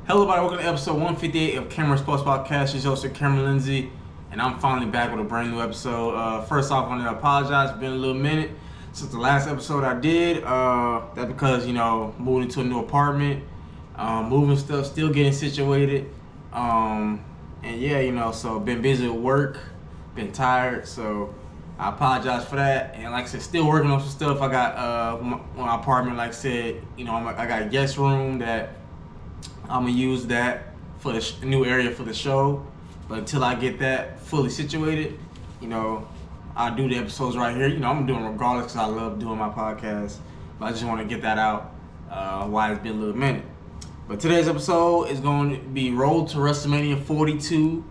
Hello, everybody. Welcome to episode 158 of Cameron Sports Podcast. It's your host, Cameron Lindsay, and I'm finally back with a brand new episode. First off, I want to apologize. It's been a little minute since the last episode I did. That's because, moving into a new apartment, moving stuff, still getting situated. So been busy with work, been tired, so I apologize for that. And like I said, still working on some stuff. I got my apartment, like I said, I got a guest room that I'm gonna use that for the new area for the show. But until I get that fully situated, I'll do the episodes right here. I'm doing it regardless because I love doing my podcast. But I just want to get that out why it's been a little minute. But today's episode is going to be Road to WrestleMania 42,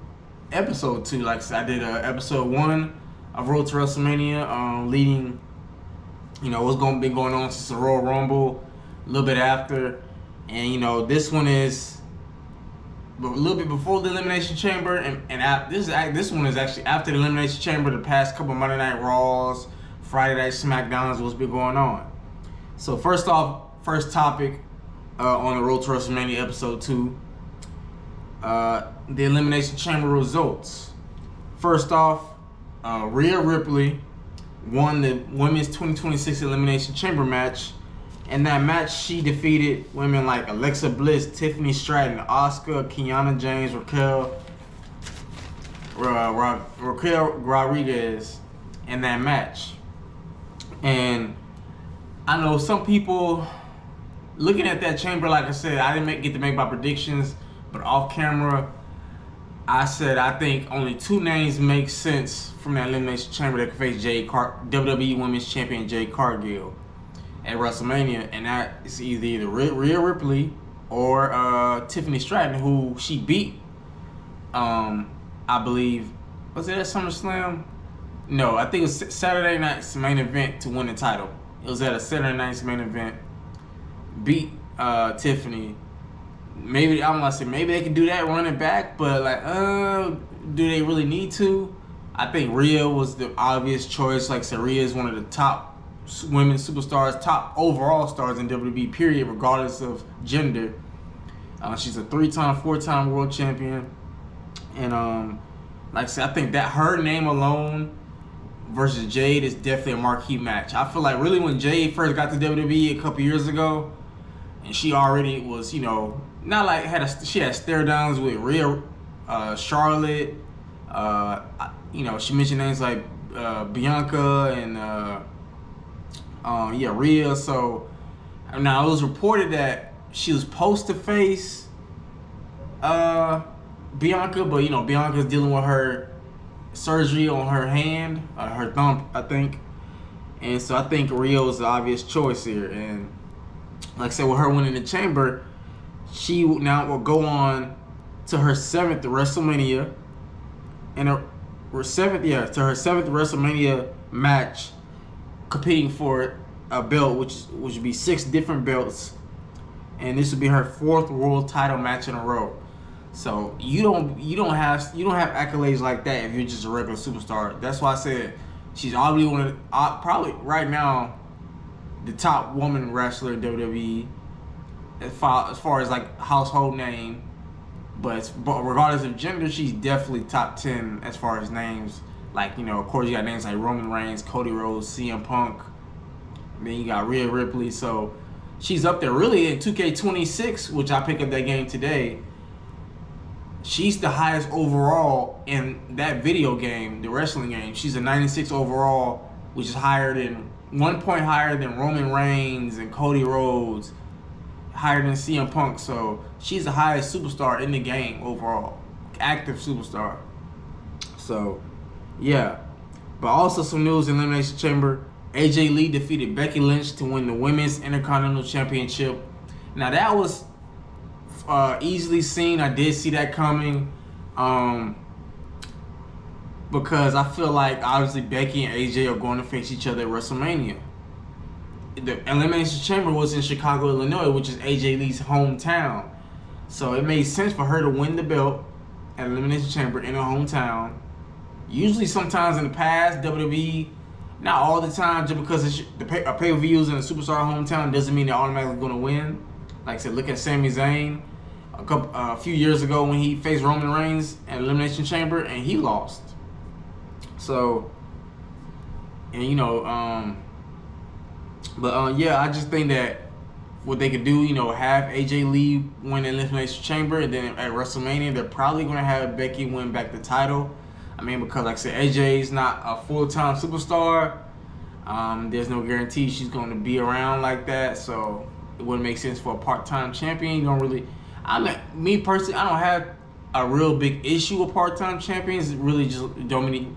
episode 2. Like I said, I did episode 1 of Road to WrestleMania, leading, what's going to be going on since the Royal Rumble, a little bit after. And this one is a little bit before the Elimination Chamber, and this one is actually after the Elimination Chamber. The past couple of Monday Night Raws, Friday Night SmackDowns, what's been going on. So first topic on the Road to WrestleMania episode 2, the Elimination Chamber results. First off, Rhea Ripley won the Women's 2026 Elimination Chamber match. In that match, she defeated women like Alexa Bliss, Tiffany Stratton, Asuka, Kiana James, Raquel Rodriguez in that match. And I know some people looking at that chamber, like I said, I didn't get to make my predictions, but off camera, I said I think only 2 names make sense from that Elimination Chamber that could face WWE Women's Champion Jade Cargill at WrestleMania, and that is either Rhea Ripley or Tiffany Stratton, who she beat. I believe, was it at SummerSlam? No, I think it was Saturday night's main event to win the title. It was at a Saturday night's main event. Beat Tiffany. Maybe they can do that, run it back, but do they really need to? I think Rhea was the obvious choice. Like I said, Rhea is one of the top women superstars, top overall stars in WWE, period, regardless of gender. She's a 3-time, 4-time world champion. And like I said, I think that her name alone versus Jade is definitely a marquee match. I feel like really when Jade first got to WWE a couple years ago, and she already was, not like she had stare downs with Rhea, Charlotte. She mentioned names like Bianca and Rhea. So now it was reported that she was supposed to face Bianca, but Bianca's dealing with her surgery on her hand, her thumb, I think. And so I think Rhea was the obvious choice here. And like I said, with her winning the chamber, she now will go on to her 7th WrestleMania, and her 7th WrestleMania match, competing for a belt, which would be 6 different belts, and this would be her 4th world title match in a row. So you don't have accolades like that if you're just a regular superstar. That's why I said she's obviously probably right now the top woman wrestler in WWE as far as like household name. But regardless of gender, she's definitely top 10 as far as names. Like, of course you got names like Roman Reigns, Cody Rhodes, CM Punk. Then you got Rhea Ripley. So she's up there. Really in 2K26, which I picked up that game today, she's the highest overall in that video game, the wrestling game. She's a 96 overall, which is 1 point higher than Roman Reigns and Cody Rhodes, higher than CM Punk. So she's the highest superstar in the game overall, active superstar. So yeah, but also some news in Elimination Chamber. AJ Lee defeated Becky Lynch to win the Women's Intercontinental Championship. Now that was easily seen. I did see that coming, because I feel like obviously Becky and AJ are going to face each other at WrestleMania. The Elimination Chamber was in Chicago, Illinois, which is AJ Lee's hometown. So it made sense for her to win the belt at Elimination Chamber in her hometown. Usually, sometimes in the past, WWE, not all the time, just because a pay-per-view is in a superstar hometown doesn't mean they're automatically going to win. Like I said, look at Sami Zayn. a few years ago when he faced Roman Reigns at Elimination Chamber and he lost. So, and yeah, I just think that what they could do, have AJ Lee win the Elimination Chamber, and then at WrestleMania they're probably going to have Becky win back the title. I mean, because like I said, AJ's not a full-time superstar. There's no guarantee she's going to be around like that, so it wouldn't make sense for a part-time champion. Me personally, I don't have a real big issue with part-time champions. It really just Dominic,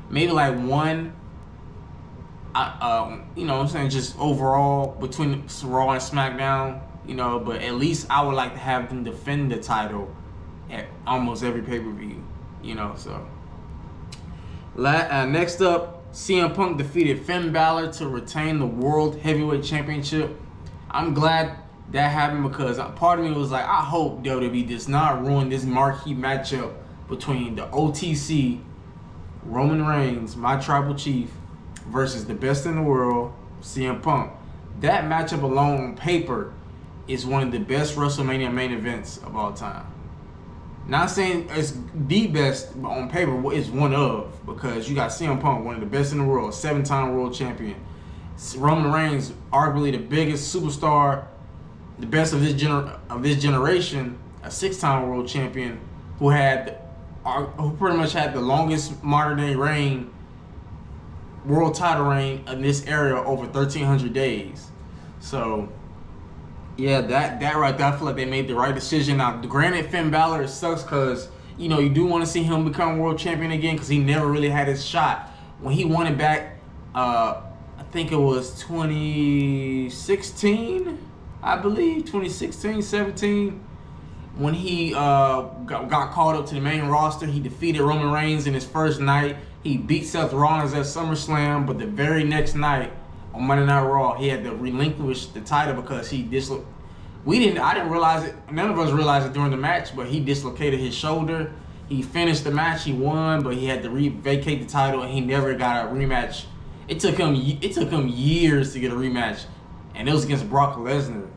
maybe like one. What I'm saying, just overall between Raw and SmackDown, but at least I would like to have them defend the title at almost every pay-per-view, so. Next up, CM Punk defeated Finn Balor to retain the World Heavyweight Championship. I'm glad that happened because part of me was like, I hope WWE does not ruin this marquee matchup between the OTC, Roman Reigns, my tribal chief, versus the best in the world, CM Punk. That matchup alone on paper is one of the best WrestleMania main events of all time. Not saying it's the best, but on paper it's one of, because you got CM Punk, one of the best in the world, 7-time world champion. Roman Reigns, arguably the biggest superstar, the best of this generation, a 6-time world champion who pretty much had the longest modern day reign, world title reign in this era, over 1,300 days. So, yeah, that right there, I feel like they made the right decision. Now, granted, Finn Balor sucks because, you do want to see him become world champion again because he never really had his shot. When he won it back, I think it was 2016, I believe, 2016, 17. When he got called up to the main roster, he defeated Roman Reigns in his first night. He beat Seth Rollins at SummerSlam, but the very next night on Monday Night Raw, he had to relinquish the title because he I didn't realize it. None of us realized it during the match, but he dislocated his shoulder. He finished the match, he won, but he had to vacate the title, and he never got a rematch. It took him years to get a rematch, and it was against Brock Lesnar,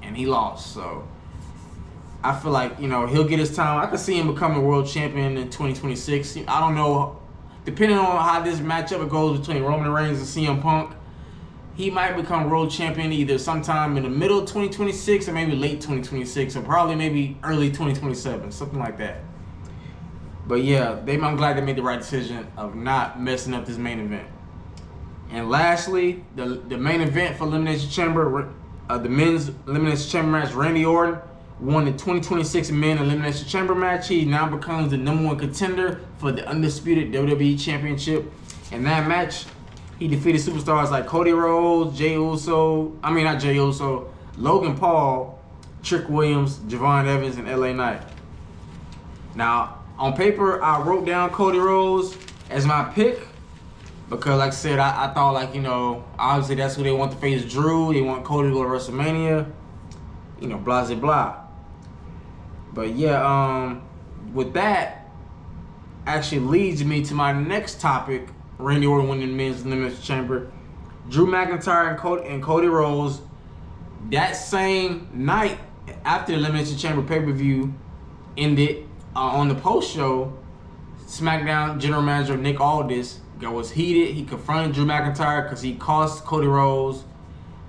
and he lost. So I feel like he'll get his time. I could see him becoming world champion in 2026. I don't know. Depending on how this matchup goes between Roman Reigns and CM Punk, he might become world champion either sometime in the middle of 2026 or maybe late 2026 or probably maybe early 2027, something like that. But yeah, I'm glad they made the right decision of not messing up this main event. And lastly, the main event for Elimination Chamber, the men's Elimination Chamber match, Randy Orton won the 2026 Men Elimination Chamber match. He now becomes the #1 contender for the undisputed WWE Championship. In that match, he defeated superstars like Cody Rhodes, Logan Paul, Trick Williams, Javon Evans, and LA Knight. Now, on paper, I wrote down Cody Rhodes as my pick because, like I said, I thought, obviously that's who they want to face Drew. They want Cody to go to WrestleMania, blah, blah, blah. But yeah, with that, actually leads me to my next topic. Randy Orton winning the men's Elimination Chamber. Drew McIntyre and Cody Rhodes, that same night after the Elimination Chamber pay-per-view ended, on the post-show, SmackDown General Manager Nick Aldis was heated. He confronted Drew McIntyre because he cost Cody Rhodes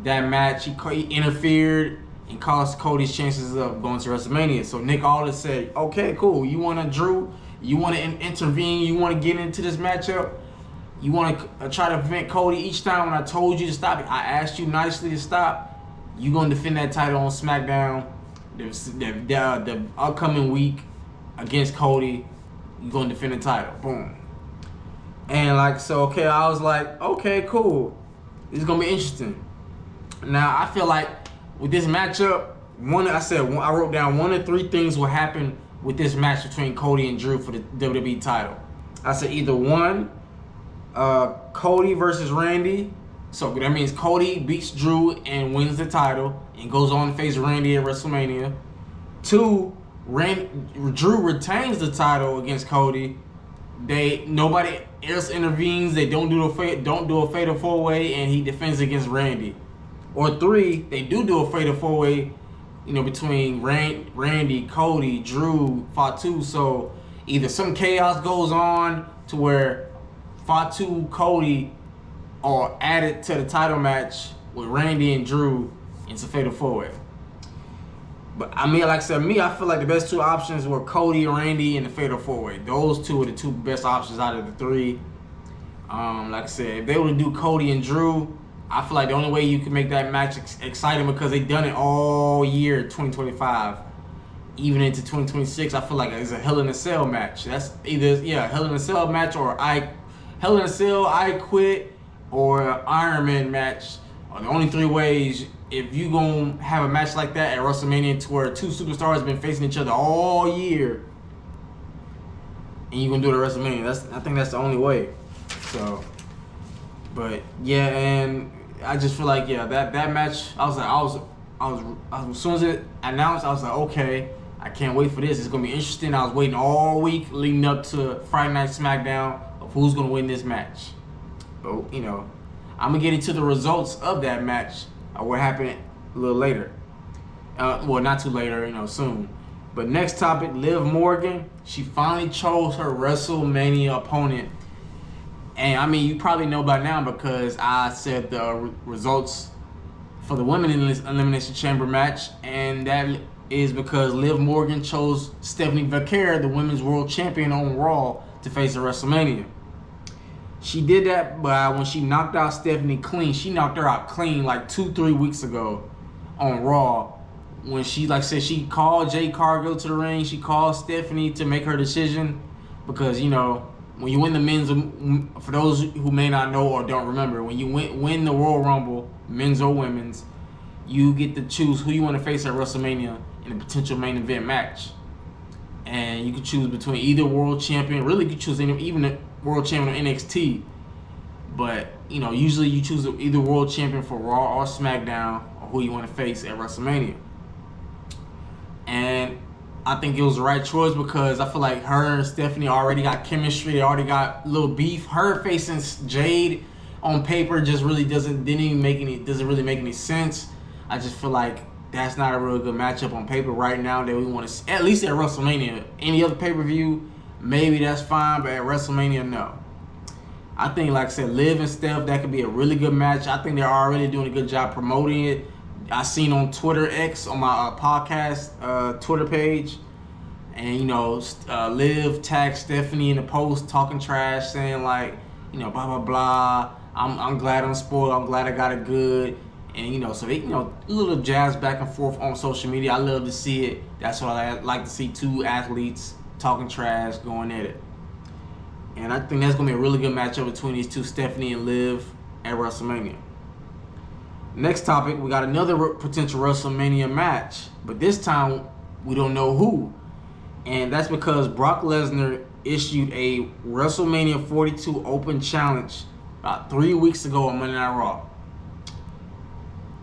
that match. He interfered and cost Cody's chances of going to WrestleMania. So Nick Aldis said, okay, cool. You want to, Drew? You want to intervene? You want to get into this matchup? You want to try to prevent Cody each time when I told you to stop it? I asked you nicely to stop. You going to defend that title on SmackDown the upcoming week against Cody. You going to defend the title. Boom. And I was like, okay, cool. This is going to be interesting. Now, I feel like with this matchup, I wrote down 1 of 3 things will happen with this match between Cody and Drew for the WWE title. I said either 1, Cody versus Randy. So that means Cody beats Drew and wins the title and goes on to face Randy at WrestleMania. 2, Drew retains the title against Cody. Nobody else intervenes. They don't do a fatal 4-way, and he defends against Randy. Or 3, they do a fatal 4-way, between Randy, Cody, Drew, Fatu. So either some chaos goes on to where Fatu, Cody are added to the title match with Randy and Drew into Fatal 4-Way. But I mean, like I said, I feel like the best two options were Cody, Randy, and the Fatal 4-Way. Those two are the two best options out of the three. Like I said, if they were to do Cody and Drew, I feel like the only way you can make that match exciting, because they've done it all year 2025, even into 2026. I feel like it's a Hell in a Cell match. That's either Hell in a Cell match or Hell in a Cell, I Quit, or Iron Man match are the only three ways. If you gonna have a match like that at WrestleMania, to where two superstars have been facing each other all year, and you gonna do it at WrestleMania, I think that's the only way. So, but yeah, and I just feel like that match. I was as soon as it announced, I was like, okay, I can't wait for this. It's gonna be interesting. I was waiting all week leading up to Friday Night SmackDown of who's gonna win this match. But I'm gonna get into the results of that match. What happened a little later. Well, not too later, soon. But next topic, Liv Morgan. She finally chose her WrestleMania opponent. And I mean, you probably know by now because I said the results for the women in this Elimination Chamber match. And that is because Liv Morgan chose Stephanie Vaquer, the Women's World Champion on Raw, to face at WrestleMania. She did that, but when she knocked out Stephanie clean, she knocked her out clean like 2-3 weeks ago on Raw. When she, like I said, she called Jade Cargill to the ring. She called Stephanie to make her decision because, when you win the men's, for those who may not know or don't remember, when you win the Royal Rumble, men's or women's, you get to choose who you want to face at WrestleMania in a potential main event match. And you can choose between either world champion. Really, you can choose even the world champion of NXT. But, usually you choose either world champion for Raw or SmackDown, or who you want to face at WrestleMania. And I think it was the right choice because I feel like her and Stephanie already got chemistry. They already got a little beef. Her facing Jade on paper just really doesn't really make any sense. I just feel like that's not a real good matchup on paper right now that we want to see, at least at WrestleMania. Any other pay-per-view, maybe that's fine, but at WrestleMania, no. I think, like I said, Liv and Steph, that could be a really good match. I think they're already doing a good job promoting it. I seen on Twitter X, on my podcast Twitter page, and Liv tagged Stephanie in the post talking trash, saying like, blah blah blah. I'm glad I'm spoiled. I'm glad I got it good. And so they a little jabs back and forth on social media. I love to see it. That's what I like to see, two athletes talking trash, going at it. And I think that's gonna be a really good matchup between these two, Stephanie and Liv, at WrestleMania. Next topic, we got another potential WrestleMania match, but this time we don't know who. And that's because Brock Lesnar issued a WrestleMania 42 Open Challenge about 3 weeks ago on Monday Night Raw.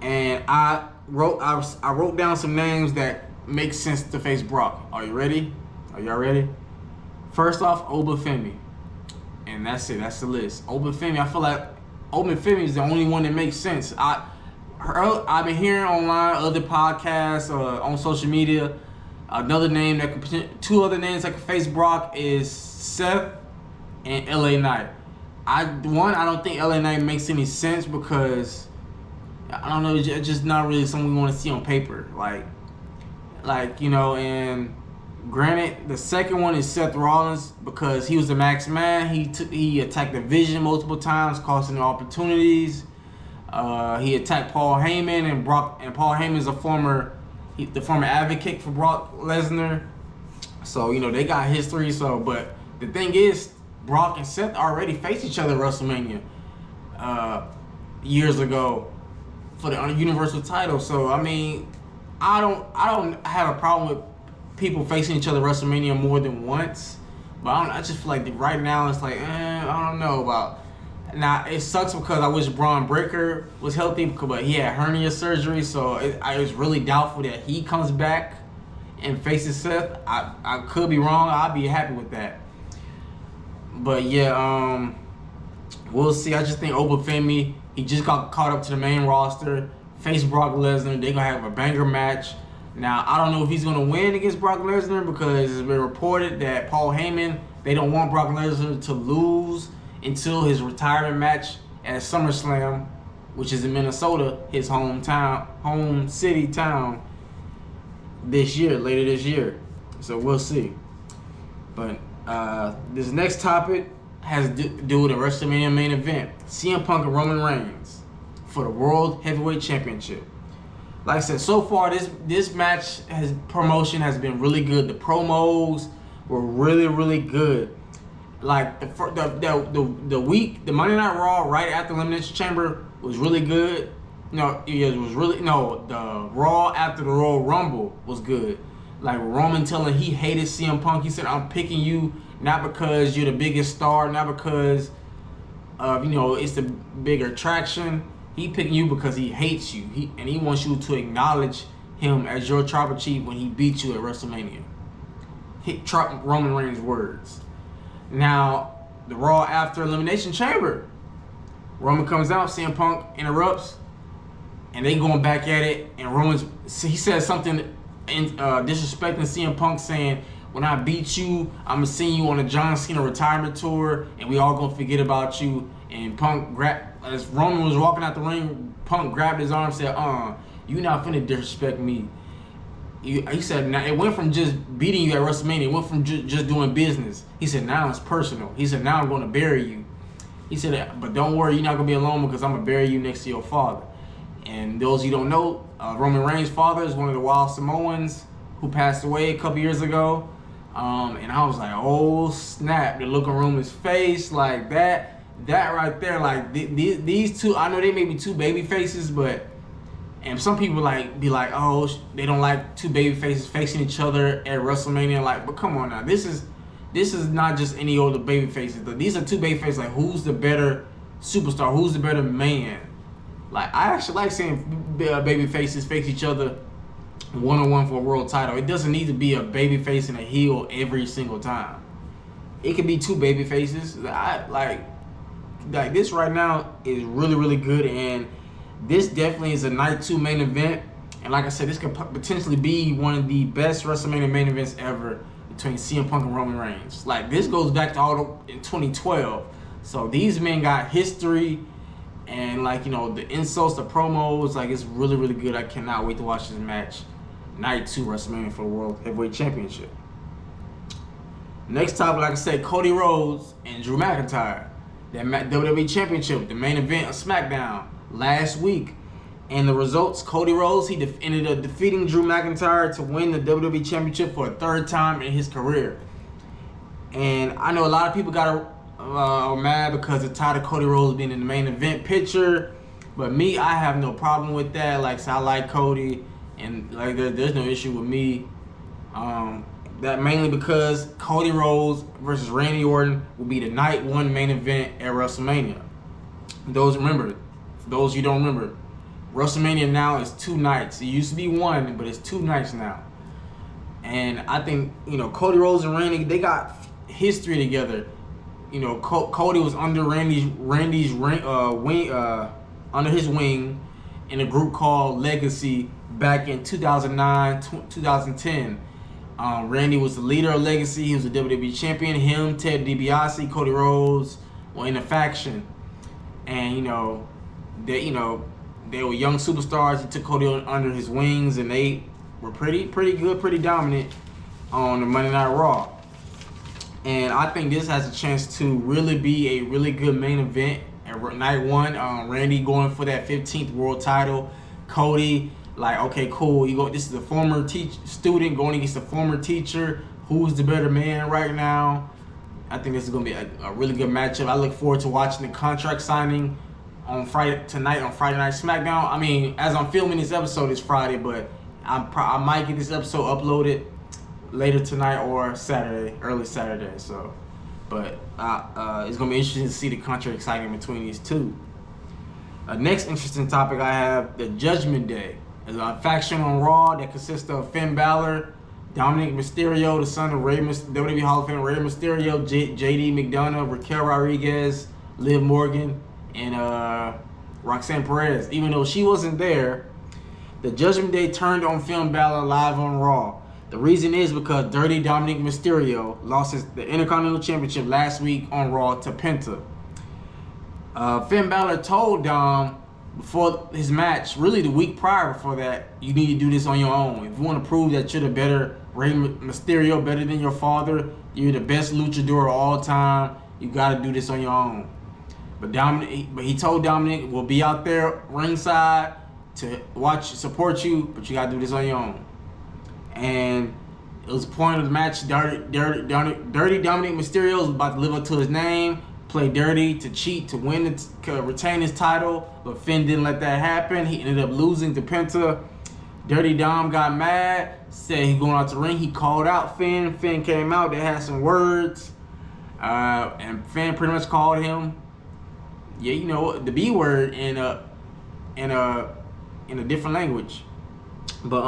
And I wrote down some names that make sense to face Brock. Are you ready? Are y'all ready? First off, Oba Femi. And that's it. That's the list. Oba Femi. I feel like Oba Femi is the only one that makes sense. I've been hearing online, other podcasts, on social media. Two other names that could face Brock is Seth and LA Knight. I don't think LA Knight makes any sense because I don't know, it's just not really something we want to see on paper. And granted, the second one is Seth Rollins because he was the max man. He attacked the Vision multiple times, costing opportunities. He attacked Paul Heyman, and Paul Heyman is the former advocate for Brock Lesnar. So they got history. So, but the thing is, Brock and Seth already faced each other at WrestleMania years ago for the Universal title. So I mean, I don't have a problem with people facing each other at WrestleMania more than once. But I just feel like right now it's like I don't know about. Now, it sucks because I wish Braun Breaker was healthy, but he had hernia surgery, so I was really doubtful that he comes back and faces Seth. I could be wrong. I'd be happy with that. But yeah, we'll see. I just think Oba Femi, he just got caught up to the main roster, face Brock Lesnar. They're going to have a banger match. Now, I don't know if he's going to win against Brock Lesnar because it's been reported that Paul Heyman, they don't want Brock Lesnar to lose until his retirement match at SummerSlam, which is in Minnesota, his hometown, home city town, later this year. So we'll see. But this next topic has to do with the WrestleMania main event. CM Punk and Roman Reigns for the World Heavyweight Championship. Like I said, so far this match promotion has been really good. The promos were really, really good. Like the Monday Night Raw right after Elimination Chamber was really good. The Raw after the Royal Rumble was good. Like Roman telling he hated CM Punk. He said, "I'm picking you not because you're the biggest star, not because of it's the bigger attraction. He picking you because he hates you. He wants you to acknowledge him as your tribal chief when he beats you at WrestleMania." Roman Reigns' words. Now, the Raw after Elimination Chamber, Roman comes out, CM Punk interrupts, and they going back at it. And he says something disrespecting CM Punk, saying, "When I beat you, I'm gonna send you on a John Cena retirement tour, and we all gonna forget about you." And Punk as Roman was walking out the ring, Punk grabbed his arm and said, "You not finna disrespect me." He said, "Now it went from just beating you at WrestleMania, it went from just doing business." He said, "Now it's personal." He said, "Now I'm gonna bury you." He said, "But don't worry, you're not gonna be alone because I'm gonna bury you next to your father." And those of you don't know, Roman Reigns' father is one of the Wild Samoans who passed away a couple years ago. And I was like, oh snap! The look on Roman's face, like that right there, like these two. I know they may be two baby faces, and some people be like, oh, they don't like two baby faces facing each other at WrestleMania. Like, but come on now, this is not just any old baby faces. These are two baby faces. Like, who's the better superstar? Who's the better man? Like, I actually like seeing baby faces face each other one-on-one for a world title. It doesn't need to be a baby face and a heel every single time. It could be two baby faces. Like this right now is really, really good, and this definitely is a night 2 main event. And like I said, this could potentially be one of the best WrestleMania main events ever between CM Punk and Roman Reigns. Like, this goes back to in 2012. So these men got history, and the insults, the promos, like, it's really, really good. I cannot wait to watch this match. Night 2 WrestleMania for the World Heavyweight Championship. Next topic, like I said, Cody Rhodes and Drew McIntyre. That WWE Championship, the main event of SmackDown last week. And the results, Cody Rhodes, he ended up defeating Drew McIntyre to win the WWE Championship for a 3rd time in his career. And I know a lot of people got mad because they're tired of Cody Rhodes being in the main event picture. But me, I have no problem with that. Like, so I like Cody, and like there's no issue with me. That mainly because Cody Rhodes versus Randy Orton will be the night 1 main event at WrestleMania. For those you don't remember, WrestleMania now is 2 nights. It used to be 1, but it's 2 nights now. And I think, Cody Rhodes and Randy, they got history together. Cody was under Randy's wing, under his wing in a group called Legacy back in 2009, 2010. Randy was the leader of Legacy. He was a WWE champion. Him, Ted DiBiase, Cody Rhodes were in a faction, and they were young superstars. He took Cody under his wings, and they were pretty good, pretty dominant on the Monday Night Raw. And I think this has a chance to really be a really good main event at night 1. Randy going for that 15th world title. Cody, like, okay, cool. This is a former student going against a former teacher. Who's the better man right now? I think this is going to be a really good matchup. I look forward to watching the contract signing on Friday Night SmackDown. I mean, as I'm filming this episode, it's Friday, but I might get this episode uploaded later tonight or Saturday, early Saturday. So, but it's gonna be interesting to see the contract signing between these two. Next interesting topic I have, the Judgment Day. There's a faction on Raw that consists of Finn Balor, Dominic Mysterio, the son of WWE Hall of Famer Rey Mysterio, JD McDonough, Raquel Rodriguez, Liv Morgan, and Roxanne Perez. Even though she wasn't there, The Judgment Day turned on Finn Balor live on Raw. The reason is because Dirty Dominic Mysterio lost the Intercontinental Championship last week on Raw to Penta. Finn Balor told Dom before his match, really the week prior before that, you need to do this on your own. If you want to prove that you're the better Rey Mysterio, better than your father, you're the best luchador of all time, you got to do this on your own. But he told Dominic, we'll be out there ringside to support you, but you got to do this on your own. And it was the point of the match. Dirty Dominic Mysterio was about to live up to his name, play dirty to cheat to win to retain his title, but Finn didn't let that happen. He ended up losing to Penta. Dirty Dom got mad, said he going out the ring. He called out Finn. Finn came out. They had some words, and Finn pretty much called him, the B word in a different language, but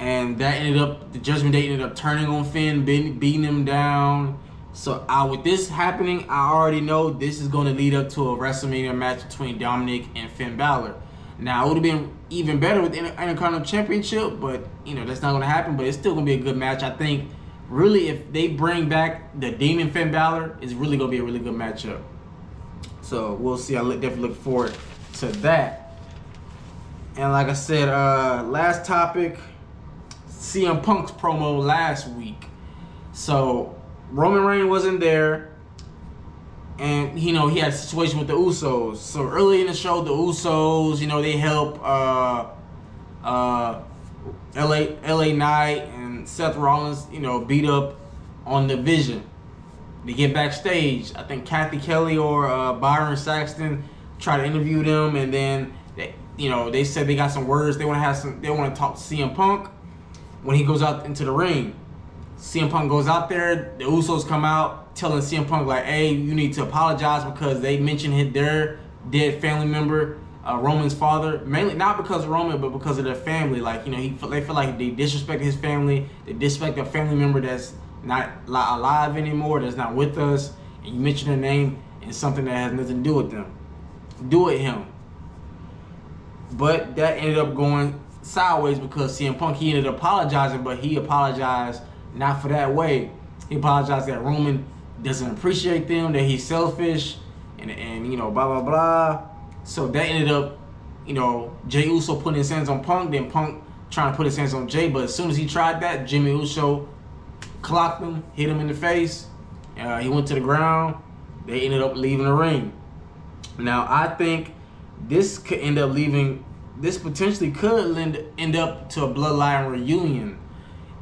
and that the Judgment Day ended up turning on Finn, beating him down. So with this happening, I already know this is going to lead up to a WrestleMania match between Dominic and Finn Balor. Now, it would have been even better with the Intercontinental Championship, but, that's not going to happen. But it's still going to be a good match. I think, really, if they bring back the Demon Finn Balor, it's really going to be a really good matchup. So, we'll see. I definitely look forward to that. And like I said, last topic, CM Punk's promo last week. So, Roman Reigns wasn't there, and he had a situation with the Usos. So early in the show, the Usos, they help LA Knight and Seth Rollins, beat up on the Vision. They get backstage. I think Kathy Kelly or Byron Saxton try to interview them, and then they said they got some words. They want to talk to CM Punk when he goes out into the ring. CM Punk goes out there, the Usos come out telling CM Punk like, hey, you need to apologize because they mentioned their dead family member, Roman's father, mainly not because of Roman, but because of their family. Like, they feel like they disrespect his family, they disrespect a family member that's not alive anymore, that's not with us, and you mention their name in something that has nothing to do with him. But that ended up going sideways because CM Punk, he ended up apologizing, but he apologized not for that way. He apologized that Roman doesn't appreciate them, that he's selfish, and blah, blah, blah. So that ended up, Jey Uso putting his hands on Punk, then Punk trying to put his hands on Jey, but as soon as he tried that, Jimmy Uso clocked him, hit him in the face. He went to the ground. They ended up leaving the ring. Now, I think this potentially could end up to a bloodline reunion.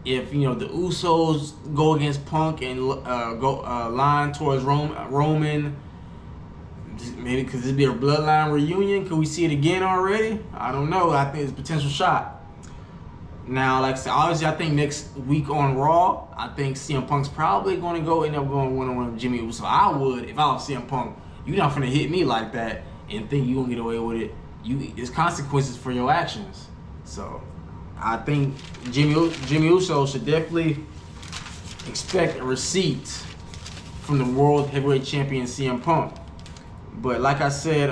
If the Usos go against Punk and go line towards Roman, maybe could this be a bloodline reunion? Could we see it again already? I don't know. I think it's a potential shot. Now, like I said, obviously, I think next week on Raw, I think CM Punk's probably going to end up going one-on-one with Jimmy Uso. I would, if I was CM Punk. You're not finna hit me like that and think you're gonna get away with it. There's consequences for your actions. So I think Jimmy Uso should definitely expect a receipt from the World Heavyweight Champion CM Punk. But like I said,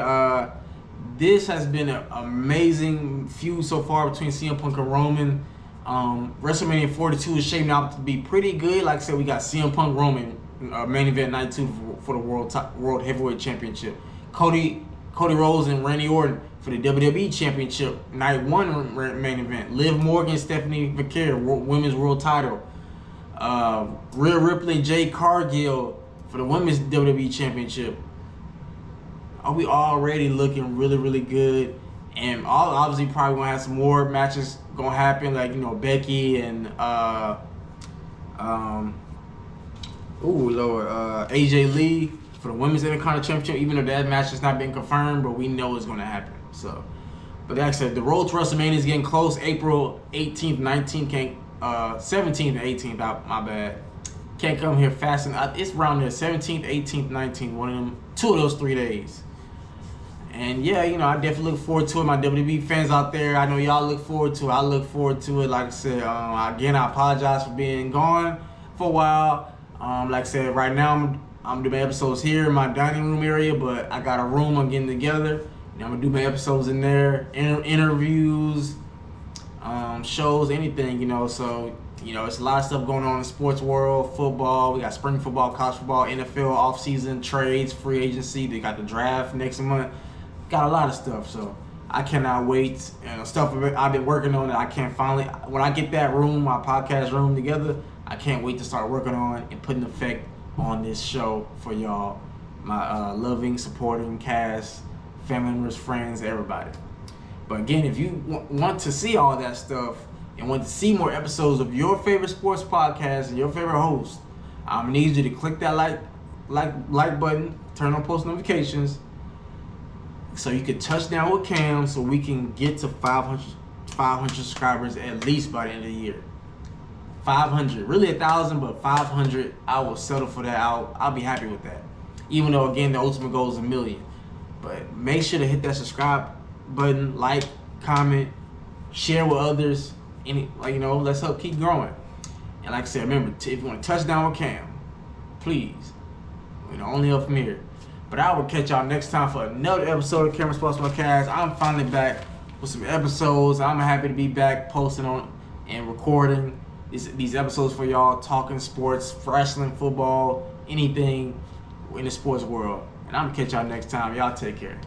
this has been an amazing feud so far between CM Punk and Roman. WrestleMania 42 is shaping out to be pretty good. Like I said, we got CM Punk Roman main event night 2 for the World Heavyweight Championship. Cody Rhodes and Randy Orton for the WWE Championship night 1 main event. Liv Morgan, Stephanie Vaquer, women's world title. Rhea Ripley, Jade Cargill for the women's WWE Championship. We already looking really, really good, and obviously probably gonna have some more matches gonna happen, like Becky and AJ Lee for the women's Intercontinental Championship. Even though that match has not been confirmed, but we know it's gonna happen. So, but like I said, the road to WrestleMania is getting close. April 18th, 19th, 17th, and 18th. My bad. Can't come here fast enough. It's around there, 17th, 18th, 19th. One of them, 2 of those 3 days. And yeah, I definitely look forward to it. My WWE fans out there, I know y'all look forward to it. I look forward to it. Like I said, again, I apologize for being gone for a while. Like I said, right now I'm doing episodes here in my dining room area, but I got a room I'm getting together I'm gonna do my episodes in there, interviews, shows, anything, So, it's a lot of stuff going on in the sports world, football. We got spring football, college football, NFL, off-season, trades, free agency. They got the draft next month. Got a lot of stuff, so I cannot wait. And stuff I've been working on that I can't finally, when I get that room, my podcast room together, I can't wait to start working on and putting effect on this show for y'all, my loving, supporting cast, family members, friends, everybody. But again, if you want to see all that stuff and want to see more episodes of your favorite sports podcast and your favorite host, I'm gonna need you to click that like button, turn on post notifications, so you can touch down with Cam, so we can get to 500 subscribers at least by the end of the year. 500, really 1,000, but 500, I will settle for that. I'll be happy with that. Even though, again, the ultimate goal is 1 million. But make sure to hit that subscribe button, like, comment, share with others. Let's help keep growing. And like I said, remember, if you want to touch down with Cam, please, only up from here. But I will catch y'all next time for another episode of Cameron Sports Podcast. I'm finally back with some episodes. I'm happy to be back posting on and recording these episodes for y'all, talking sports, wrestling, football, anything in the sports world. And I'm going to catch y'all next time. Y'all take care.